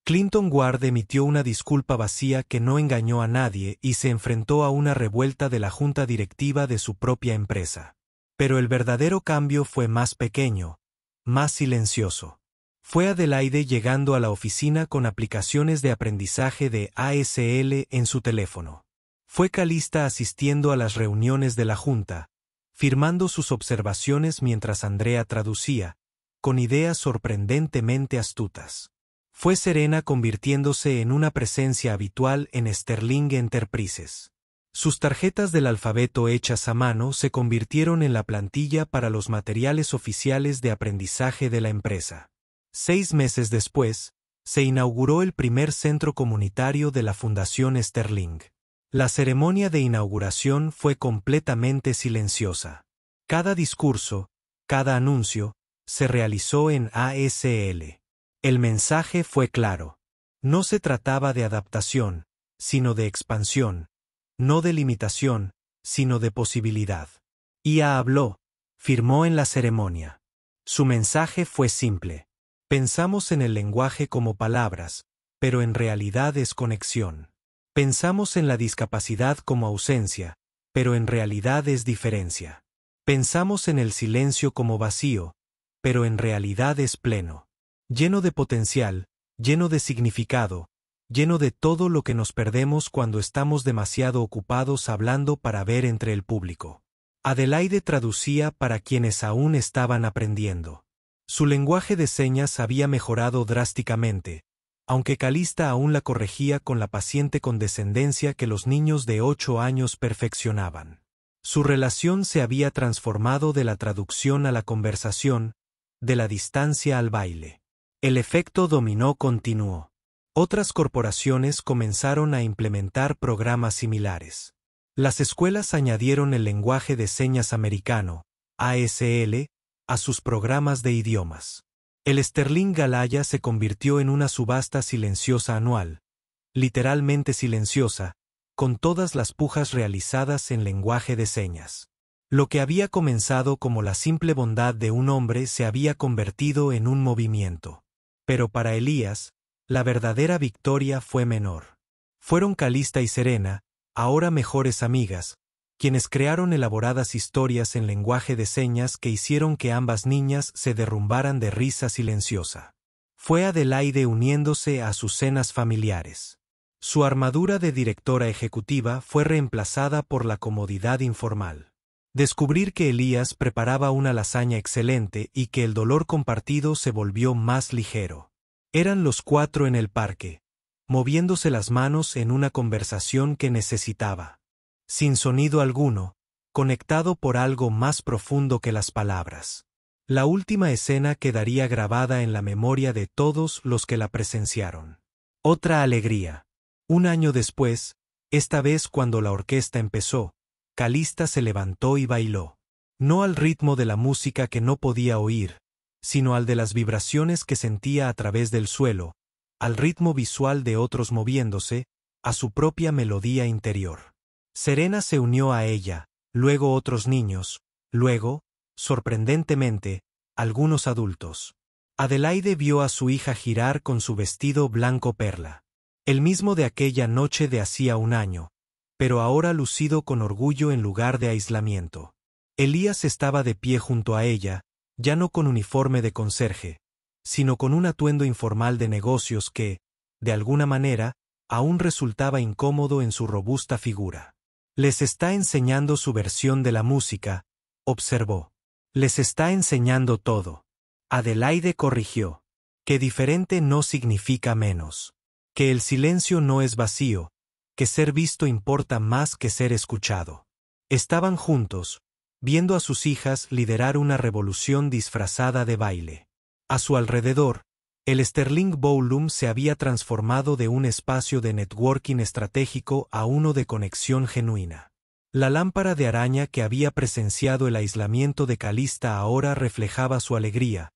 Clinton Ward emitió una disculpa vacía que no engañó a nadie y se enfrentó a una revuelta de la junta directiva de su propia empresa. Pero el verdadero cambio fue más pequeño, más silencioso. Fue Adelaide llegando a la oficina con aplicaciones de aprendizaje de ASL en su teléfono. Fue Calista asistiendo a las reuniones de la junta, firmando sus observaciones mientras Andrea traducía, con ideas sorprendentemente astutas. Fue Serena convirtiéndose en una presencia habitual en Sterling Enterprises. Sus tarjetas del alfabeto hechas a mano se convirtieron en la plantilla para los materiales oficiales de aprendizaje de la empresa. 6 meses después, se inauguró el primer centro comunitario de la Fundación Sterling. La ceremonia de inauguración fue completamente silenciosa. Cada discurso, cada anuncio, se realizó en ASL. El mensaje fue claro. No se trataba de adaptación, sino de expansión, no de limitación, sino de posibilidad. IA habló, firmó en la ceremonia. Su mensaje fue simple. Pensamos en el lenguaje como palabras, pero en realidad es conexión. Pensamos en la discapacidad como ausencia, pero en realidad es diferencia. Pensamos en el silencio como vacío, pero en realidad es pleno. Lleno de potencial, lleno de significado, lleno de todo lo que nos perdemos cuando estamos demasiado ocupados hablando para ver entre el público. Adelaide traducía para quienes aún estaban aprendiendo. Su lenguaje de señas había mejorado drásticamente, aunque Calista aún la corregía con la paciente condescendencia que los niños de 8 años perfeccionaban. Su relación se había transformado de la traducción a la conversación, de la distancia al baile. El efecto dominó continuó. Otras corporaciones comenzaron a implementar programas similares. Las escuelas añadieron el lenguaje de señas americano, ASL, a sus programas de idiomas. El Sterling Galaya se convirtió en una subasta silenciosa anual, literalmente silenciosa, con todas las pujas realizadas en lenguaje de señas. Lo que había comenzado como la simple bondad de un hombre se había convertido en un movimiento. Pero para Elías, la verdadera victoria fue menor. Fueron Calista y Serena, ahora mejores amigas, quienes crearon elaboradas historias en lenguaje de señas que hicieron que ambas niñas se derrumbaran de risa silenciosa. Fue Adelaide uniéndose a sus cenas familiares. Su armadura de directora ejecutiva fue reemplazada por la comodidad informal. Descubrir que Elías preparaba una lasaña excelente y que el dolor compartido se volvió más ligero. Eran los 4 en el parque, moviéndose las manos en una conversación que necesitaba. Sin sonido alguno, conectado por algo más profundo que las palabras. La última escena quedaría grabada en la memoria de todos los que la presenciaron. Otra alegría. Un año después, esta vez cuando la orquesta empezó, Calista se levantó y bailó. No al ritmo de la música que no podía oír, sino al de las vibraciones que sentía a través del suelo, al ritmo visual de otros moviéndose, a su propia melodía interior. Serena se unió a ella, luego otros niños, luego, sorprendentemente, algunos adultos. Adelaide vio a su hija girar con su vestido blanco perla. El mismo de aquella noche de hacía un año, pero ahora lucido con orgullo en lugar de aislamiento. Elías estaba de pie junto a ella, ya no con uniforme de conserje, sino con un atuendo informal de negocios que, de alguna manera, aún resultaba incómodo en su robusta figura. Les está enseñando su versión de la música, observó. Les está enseñando todo. Adelaide corrigió. Que diferente no significa menos. Que el silencio no es vacío, que ser visto importa más que ser escuchado. Estaban juntos, viendo a sus hijas liderar una revolución disfrazada de baile. A su alrededor, el Sterling Ballroom se había transformado de un espacio de networking estratégico a uno de conexión genuina. La lámpara de araña que había presenciado el aislamiento de Calista ahora reflejaba su alegría,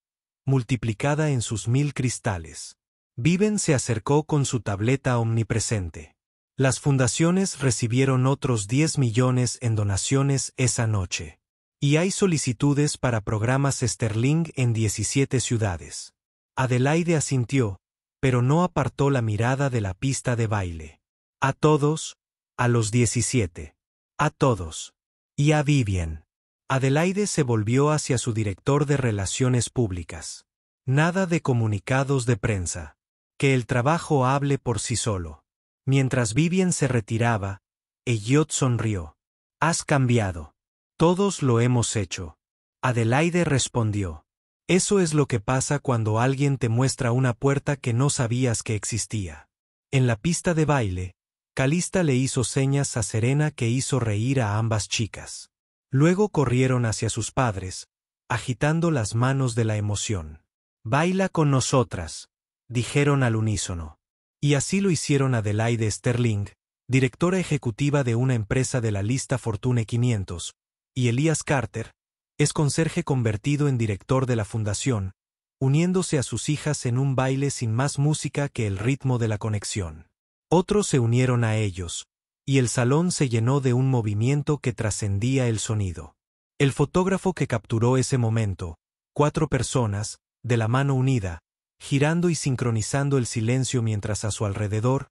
multiplicada en sus 1000 cristales. Viven se acercó con su tableta omnipresente. Las fundaciones recibieron otros 10 millones en donaciones esa noche. Y hay solicitudes para programas Sterling en 17 ciudades. Adelaide asintió, pero no apartó la mirada de la pista de baile. A todos, a los 17. A todos. Y a Vivian. Adelaide se volvió hacia su director de Relaciones Públicas. Nada de comunicados de prensa. Que el trabajo hable por sí solo. Mientras Vivian se retiraba, Elliot sonrió. Has cambiado. Todos lo hemos hecho. Adelaide respondió. Eso es lo que pasa cuando alguien te muestra una puerta que no sabías que existía. En la pista de baile, Calista le hizo señas a Serena que hizo reír a ambas chicas. Luego corrieron hacia sus padres, agitando las manos de la emoción. «Baila con nosotras», dijeron al unísono. Y así lo hicieron Adelaide Sterling, directora ejecutiva de una empresa de la lista Fortune 500, y Elias Carter, ex conserje convertido en director de la fundación, uniéndose a sus hijas en un baile sin más música que el ritmo de la conexión. Otros se unieron a ellos, y el salón se llenó de un movimiento que trascendía el sonido. El fotógrafo que capturó ese momento, 4 personas, de la mano unida, girando y sincronizando el silencio mientras a su alrededor,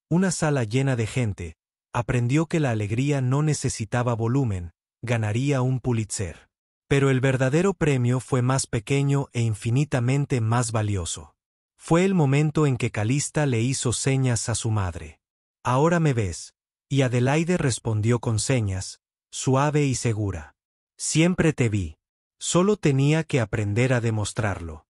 una sala llena de gente, aprendió que la alegría no necesitaba volumen, ganaría un Pulitzer. Pero el verdadero premio fue más pequeño e infinitamente más valioso. Fue el momento en que Calista le hizo señas a su madre. «Ahora me ves», y Adelaide respondió con señas, suave y segura. «Siempre te vi. Solo tenía que aprender a demostrarlo».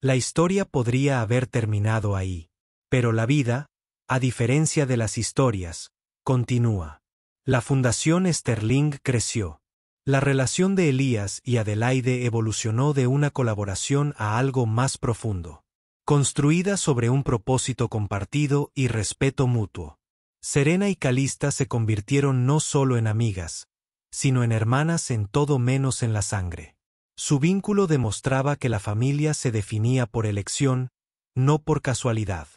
La historia podría haber terminado ahí. Pero la vida, a diferencia de las historias, continúa. La Fundación Sterling creció. La relación de Elias y Adelaide evolucionó de una colaboración a algo más profundo, construida sobre un propósito compartido y respeto mutuo. Serena y Calista se convirtieron no solo en amigas, sino en hermanas en todo menos en la sangre. Su vínculo demostraba que la familia se definía por elección, no por casualidad.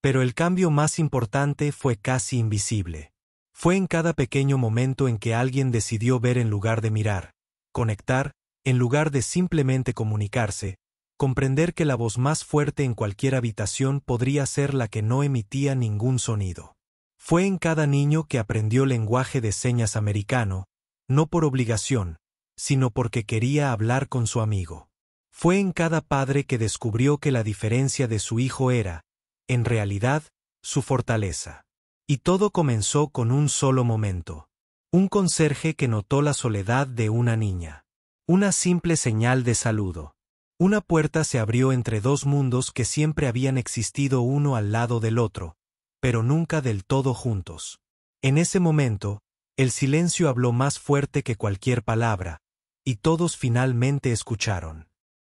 Pero el cambio más importante fue casi invisible. Fue en cada pequeño momento en que alguien decidió ver en lugar de mirar, conectar, en lugar de simplemente comunicarse, comprender que la voz más fuerte en cualquier habitación podría ser la que no emitía ningún sonido. Fue en cada niño que aprendió lenguaje de señas americano, no por obligación, sino porque quería hablar con su amigo. Fue en cada padre que descubrió que la diferencia de su hijo era, en realidad, su fortaleza. Y todo comenzó con un solo momento. Un conserje que notó la soledad de una niña. Una simple señal de saludo. Una puerta se abrió entre dos mundos que siempre habían existido uno al lado del otro, pero nunca del todo juntos. En ese momento, el silencio habló más fuerte que cualquier palabra, y todos finalmente escucharon.